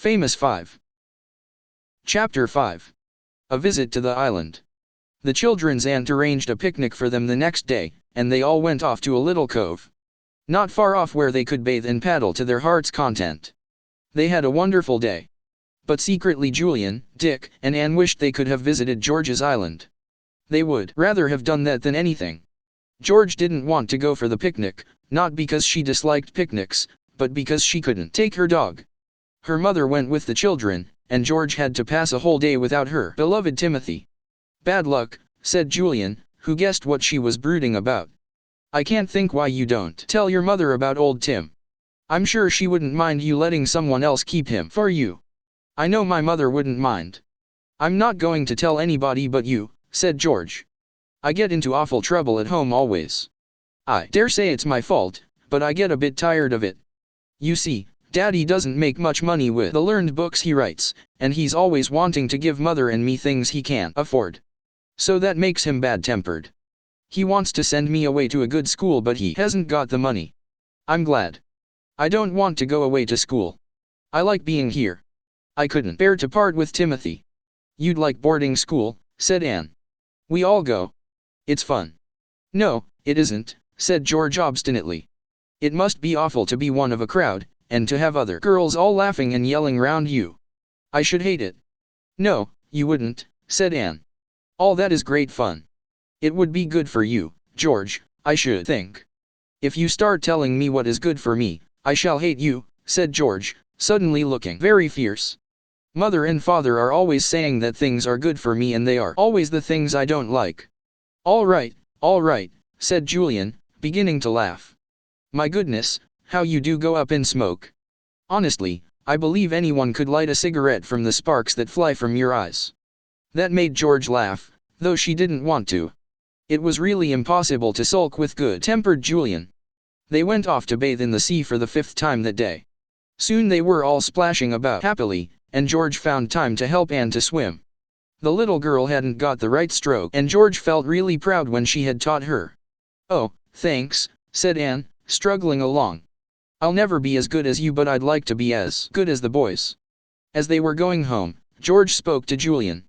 Famous 5. Chapter 5. A visit to the island. The children's aunt arranged a picnic for them the next day, and they all went off to a little cove, not far off, where they could bathe and paddle to their heart's content. They had a wonderful day. But secretly Julian, Dick, and Anne wished they could have visited George's island. They would rather have done that than anything. George didn't want to go for the picnic, not because she disliked picnics, but because she couldn't take her dog. Her mother went with the children, and George had to pass a whole day without her beloved Timothy. Bad luck, said Julian, who guessed what she was brooding about. I can't think why you don't tell your mother about old Tim. I'm sure she wouldn't mind you letting someone else keep him for you. I know my mother wouldn't mind. I'm not going to tell anybody but you, said George. I get into awful trouble at home always. I dare say it's my fault, but I get a bit tired of it. You see, Daddy doesn't make much money with the learned books he writes, and he's always wanting to give Mother and me things he can't afford. So that makes him bad-tempered. He wants to send me away to a good school, but he hasn't got the money. I'm glad. I don't want to go away to school. I like being here. I couldn't bear to part with Timothy. You'd like boarding school, said Anne. We all go. It's fun. No, it isn't, said George obstinately. It must be awful to be one of a crowd, and to have other girls all laughing and yelling round you. I should hate it. No, you wouldn't, said Anne. All that is great fun. It would be good for you, George, I should think. If you start telling me what is good for me, I shall hate you, said George, suddenly looking very fierce. Mother and Father are always saying that things are good for me, and they are always the things I don't like. All right, said Julian, beginning to laugh. My goodness, how you do go up in smoke. Honestly, I believe anyone could light a cigarette from the sparks that fly from your eyes. That made George laugh, though she didn't want to. It was really impossible to sulk with good-tempered Julian. They went off to bathe in the sea for the 5th time that day. Soon they were all splashing about happily, and George found time to help Anne to swim. The little girl hadn't got the right stroke, and George felt really proud when she had taught her. Oh, thanks, said Anne, struggling along. I'll never be as good as you, but I'd like to be as good as the boys. As they were going home, George spoke to Julian.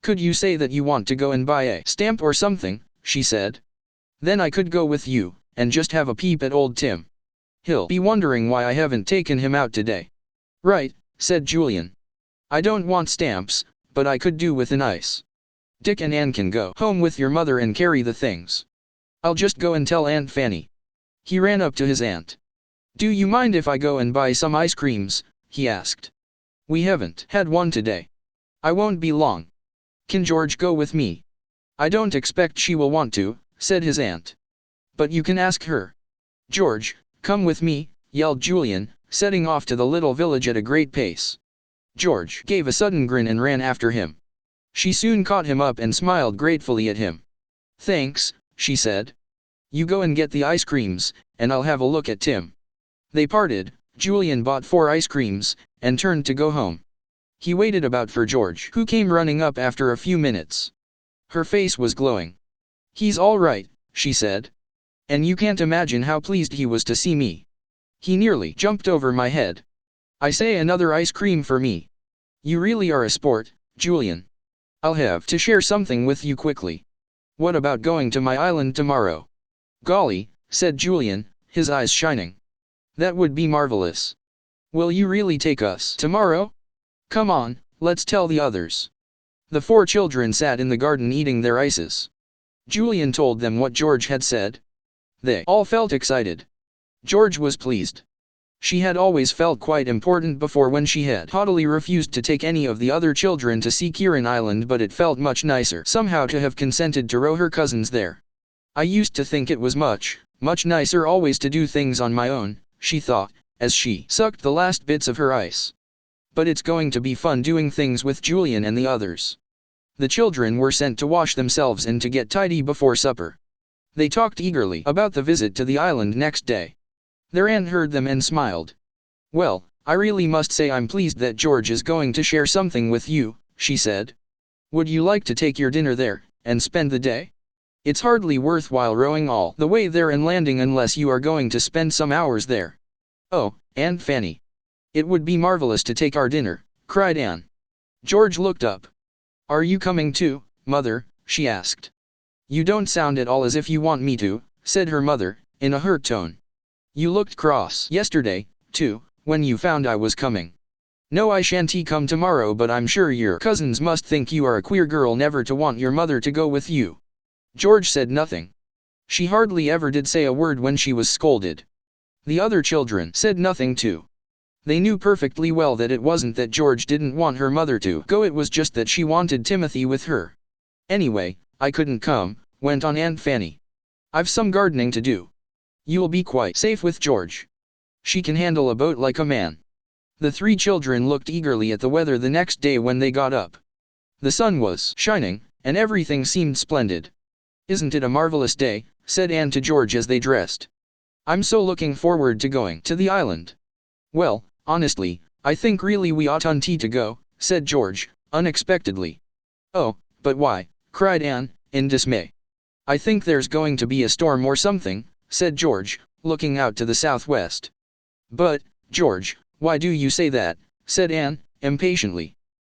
Could you say that you want to go and buy a stamp or something, she said. Then I could go with you, and just have a peep at old Tim. He'll be wondering why I haven't taken him out today. Right, said Julian. I don't want stamps, but I could do with an ice. Dick and Anne can go home with your mother and carry the things. I'll just go and tell Aunt Fanny. He ran up to his aunt. Do you mind if I go and buy some ice creams? He asked. We haven't had one today. I won't be long. Can George go with me? I don't expect she will want to, said his aunt. But you can ask her. George, come with me, yelled Julian, setting off to the little village at a great pace. George gave a sudden grin and ran after him. She soon caught him up and smiled gratefully at him. Thanks, she said. You go and get the ice creams, and I'll have a look at Tim. They parted. Julian bought 4 ice creams, and turned to go home. He waited about for George, who came running up after a few minutes. Her face was glowing. He's all right, she said. And you can't imagine how pleased he was to see me. He nearly jumped over my head. I say, another ice cream for me. You really are a sport, Julian. I'll have to share something with you quickly. What about going to my island tomorrow? Golly, said Julian, his eyes shining. That would be marvelous. Will you really take us tomorrow? Come on, let's tell the others. The 4 children sat in the garden eating their ices. Julian told them what George had said. They all felt excited. George was pleased. She had always felt quite important before, when she had haughtily refused to take any of the other children to see Kieran Island, but it felt much nicer somehow to have consented to row her cousins there. I used to think it was much nicer always to do things on my own, she thought, as she sucked the last bits of her ice. But it's going to be fun doing things with Julian and the others. The children were sent to wash themselves and to get tidy before supper. They talked eagerly about the visit to the island next day. Their aunt heard them and smiled. Well, I really must say I'm pleased that George is going to share something with you, she said. Would you like to take your dinner there, and spend the day? It's hardly worthwhile rowing all the way there and landing unless you are going to spend some hours there. Oh, Aunt Fanny. It would be marvelous to take our dinner, cried Anne. George looked up. Are you coming too, Mother? She asked. You don't sound at all as if you want me to, said her mother, in a hurt tone. You looked cross yesterday, too, when you found I was coming. No, I shan't come tomorrow, but I'm sure your cousins must think you are a queer girl never to want your mother to go with you. George said nothing. She hardly ever did say a word when she was scolded. The other children said nothing too. They knew perfectly well that it wasn't that George didn't want her mother to go, it was just that she wanted Timothy with her. Anyway, I couldn't come, went on Aunt Fanny. I've some gardening to do. You'll be quite safe with George. She can handle a boat like a man. The three children looked eagerly at the weather the next day when they got up. The sun was shining, and everything seemed splendid. Isn't it a marvelous day? Said Anne to George as they dressed. I'm so looking forward to going to the island. Well, honestly, I think really we oughtn't to go, said George, unexpectedly. Oh, but why? Cried Anne, in dismay. I think there's going to be a storm or something, said George, looking out to the southwest. But, George, why do you say that? Said Anne, impatiently.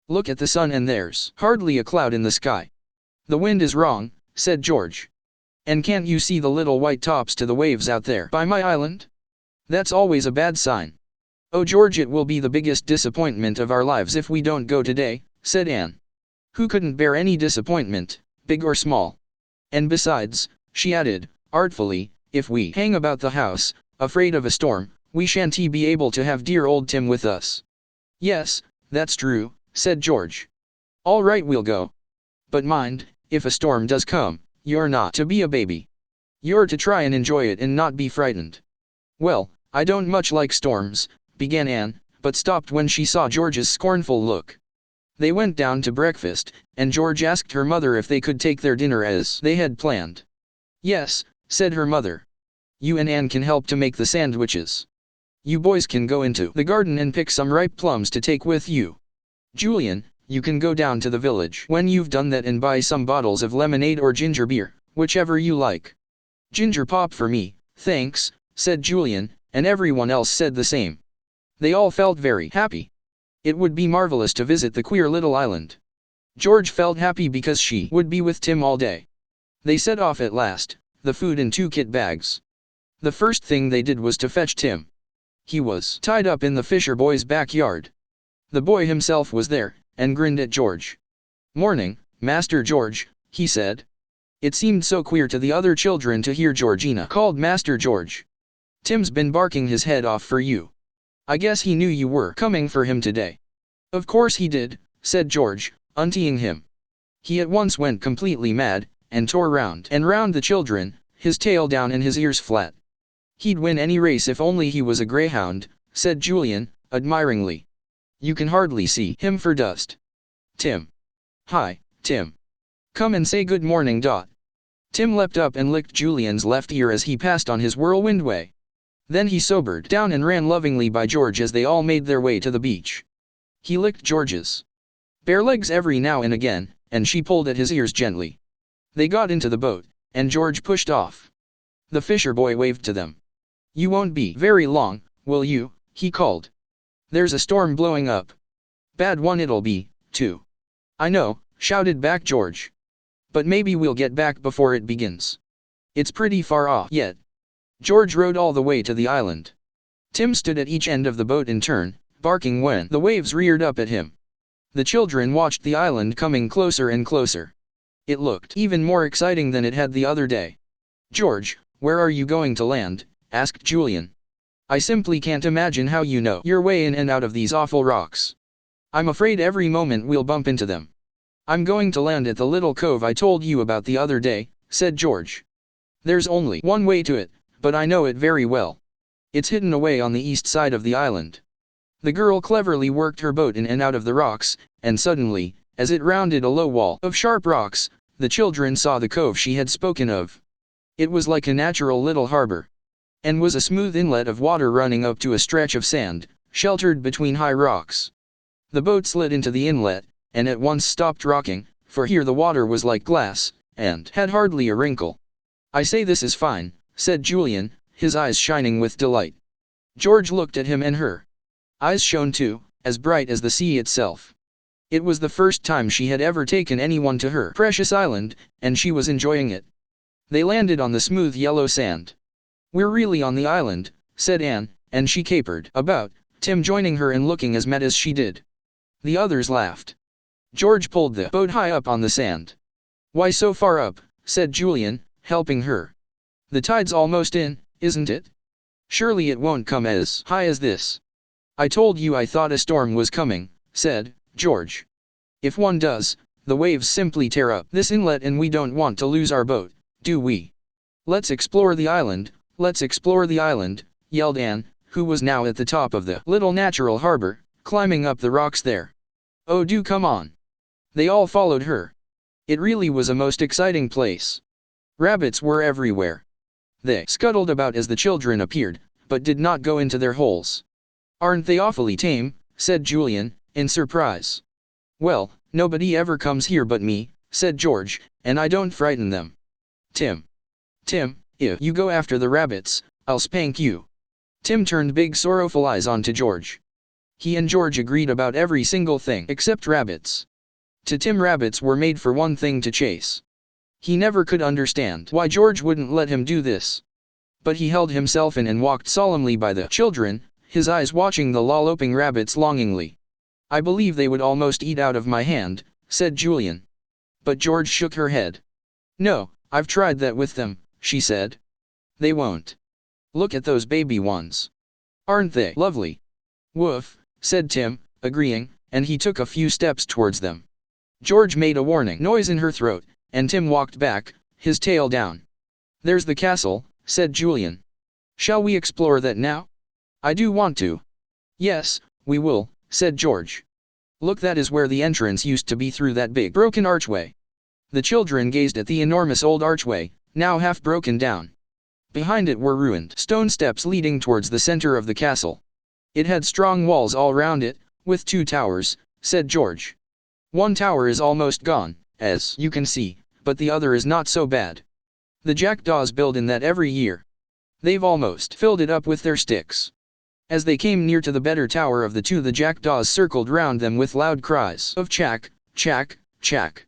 Look at the sun and there's hardly a cloud in the sky. The wind is wrong, said George. And can't you see the little white tops to the waves out there by my island? That's always a bad sign. Oh George, it will be the biggest disappointment of our lives if we don't go today, said Anne. Who couldn't bear any disappointment, big or small? And besides, she added, artfully, if we hang about the house, afraid of a storm, we shan't be able to have dear old Tim with us. Yes, that's true, said George. All right, we'll go. But mind, if a storm does come, you're not to be a baby. You're to try and enjoy it and not be frightened. Well, I don't much like storms, began Anne, but stopped when she saw George's scornful look. They went down to breakfast, and George asked her mother if they could take their dinner as they had planned. Yes, said her mother. You and Anne can help to make the sandwiches. You boys can go into the garden and pick some ripe plums to take with you. Julian, you can go down to the village when you've done that and buy some bottles of lemonade or ginger beer, whichever you like. Ginger pop for me, thanks, said Julian, and everyone else said the same. They all felt very happy. It would be marvelous to visit the queer little island. George felt happy because she would be with Tim all day. They set off at last, the food in 2 kit bags. The first thing they did was to fetch Tim. He was tied up in the Fisher boy's backyard. The boy himself was there, and grinned at George. Morning, Master George, he said. It seemed so queer to the other children to hear Georgina called Master George. Tim's been barking his head off for you. I guess he knew you were coming for him today. Of course he did, said George, unteeing him. He at once went completely mad, and tore round and round the children, his tail down and his ears flat. He'd win any race if only he was a greyhound, said Julian, admiringly. You can hardly see him for dust. Tim. Hi, Tim. Come and say good morning. Tim leapt up and licked Julian's left ear as he passed on his whirlwind way. Then he sobered down and ran lovingly by George as they all made their way to the beach. He licked George's bare legs every now and again, and she pulled at his ears gently. They got into the boat, and George pushed off. The Fisher boy waved to them. You won't be very long, will you? He called. There's a storm blowing up. Bad one it'll be, too. I know, shouted back George. But maybe we'll get back before it begins. It's pretty far off yet. George rowed all the way to the island. Tim stood at each end of the boat in turn, barking when the waves reared up at him. The children watched the island coming closer and closer. It looked even more exciting than it had the other day. George, where are you going to land? Asked Julian. I simply can't imagine how you know your way in and out of these awful rocks. I'm afraid every moment we'll bump into them. I'm going to land at the little cove I told you about the other day, said George. There's only one way to it, but I know it very well. It's hidden away on the east side of the island. The girl cleverly worked her boat in and out of the rocks, and suddenly, as it rounded a low wall of sharp rocks, the children saw the cove she had spoken of. It was like a natural little harbor, and was a smooth inlet of water running up to a stretch of sand, sheltered between high rocks. The boat slid into the inlet, and at once stopped rocking, for here the water was like glass, and had hardly a wrinkle. I say this is fine, said Julian, his eyes shining with delight. George looked at him and her. Eyes shone too, as bright as the sea itself. It was the first time she had ever taken anyone to her precious island, and she was enjoying it. They landed on the smooth yellow sand. "We're really on the island," said Anne, and she capered about, Tim joining her and looking as mad as she did. The others laughed. George pulled the boat high up on the sand. "Why so far up?" said Julian, helping her. "The tide's almost in, isn't it? Surely it won't come as high as this." "I told you I thought a storm was coming," said George. "If one does, the waves simply tear up this inlet and we don't want to lose our boat, do we?" "Let's explore the island, let's explore the island," yelled Anne, who was now at the top of the little natural harbor, climbing up the rocks there. "Oh, do come on." They all followed her. It really was a most exciting place. Rabbits were everywhere. They scuttled about as the children appeared, but did not go into their holes. "Aren't they awfully tame?" said Julian, in surprise. "Well, nobody ever comes here but me," said George, "and I don't frighten them." Tim, if you go after the rabbits, I'll spank you." Tim turned big sorrowful eyes onto George. He and George agreed about every single thing except rabbits. To Tim, rabbits were made for one thing: to chase. He never could understand why George wouldn't let him do this. But he held himself in and walked solemnly by the children, his eyes watching the lolloping rabbits longingly. "I believe they would almost eat out of my hand," said Julian. But George shook her head. "No, I've tried that with them," she said. "They won't. Look at those baby ones. Aren't they lovely?" "Woof," said Tim, agreeing, and he took a few steps towards them. George made a warning noise in her throat, and Tim walked back, his tail down. "There's the castle," said Julian. "Shall we explore that now?" "I do want to." "Yes, we will," said George. "Look, that is where the entrance used to be, through that big broken archway." The children gazed at the enormous old archway, now half broken down. Behind it were ruined stone steps leading towards the center of the castle. "It had strong walls all round it, with 2 towers, said George. "One tower is almost gone, as you can see, but the other is not so bad. The jackdaws build in that every year. They've almost filled it up with their sticks." As they came near to the better tower of the 2, the jackdaws circled round them with loud cries of "Chack, chack, chack."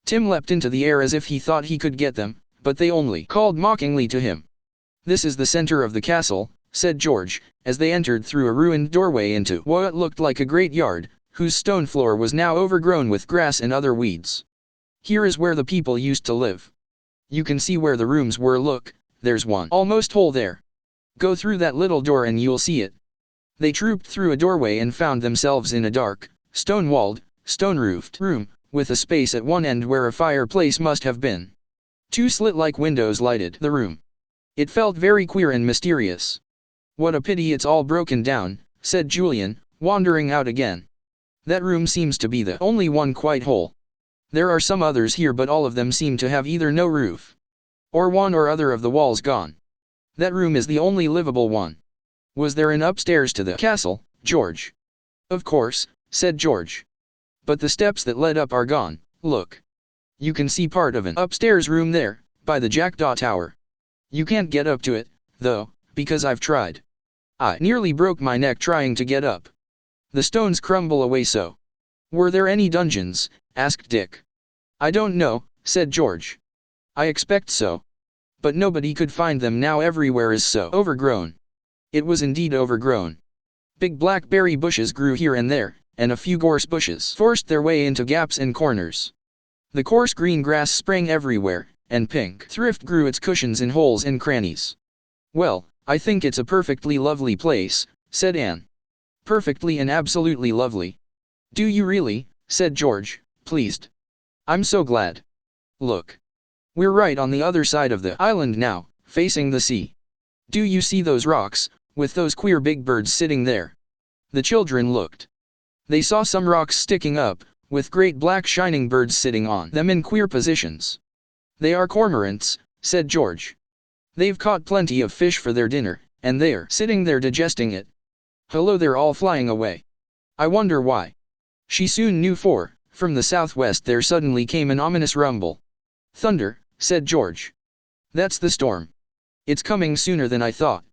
Tim leapt into the air as if he thought he could get them, but they only called mockingly to him. "This is the center of the castle," said George, as they entered through a ruined doorway into what looked like a great yard, whose stone floor was now overgrown with grass and other weeds. "Here is where the people used to live. You can see where the rooms were. Look, there's one almost whole there. Go through that little door and you'll see it." They trooped through a doorway and found themselves in a dark, stone-walled, stone-roofed room, with a space at one end where a fireplace must have been. 2 slit-like windows lighted the room. It felt very queer and mysterious. "What a pity it's all broken down," said Julian, wandering out again. "That room seems to be the only one quite whole. There are some others here, but all of them seem to have either no roof, or one or other of the walls gone. That room is the only livable one." "Was there an upstairs to the castle, George?" "Of course," said George. "But the steps that led up are gone. Look. You can see part of an upstairs room there, by the jackdaw tower. You can't get up to it, though, because I've tried. I nearly broke my neck trying to get up. The stones crumble away so." "Were there any dungeons?" asked Dick. "I don't know," said George. "I expect so. But nobody could find them now. Everywhere is so overgrown." It was indeed overgrown. Big blackberry bushes grew here and there, and a few gorse bushes forced their way into gaps and corners. The coarse green grass sprang everywhere, and pink thrift grew its cushions in holes and crannies. "Well, I think it's a perfectly lovely place," said Anne. "Perfectly and absolutely lovely." "Do you really?" said George, pleased. "I'm so glad. Look. We're right on the other side of the island now, facing the sea. Do you see those rocks, with those queer big birds sitting there?" The children looked. They saw some rocks sticking up, with great black shining birds sitting on them in queer positions. "They are cormorants," said George. "They've caught plenty of fish for their dinner, and they're sitting there digesting it. Hello, they're all flying away. I wonder why." She soon knew, for, from the southwest there suddenly came an ominous rumble. "Thunder," said George. "That's the storm. It's coming sooner than I thought."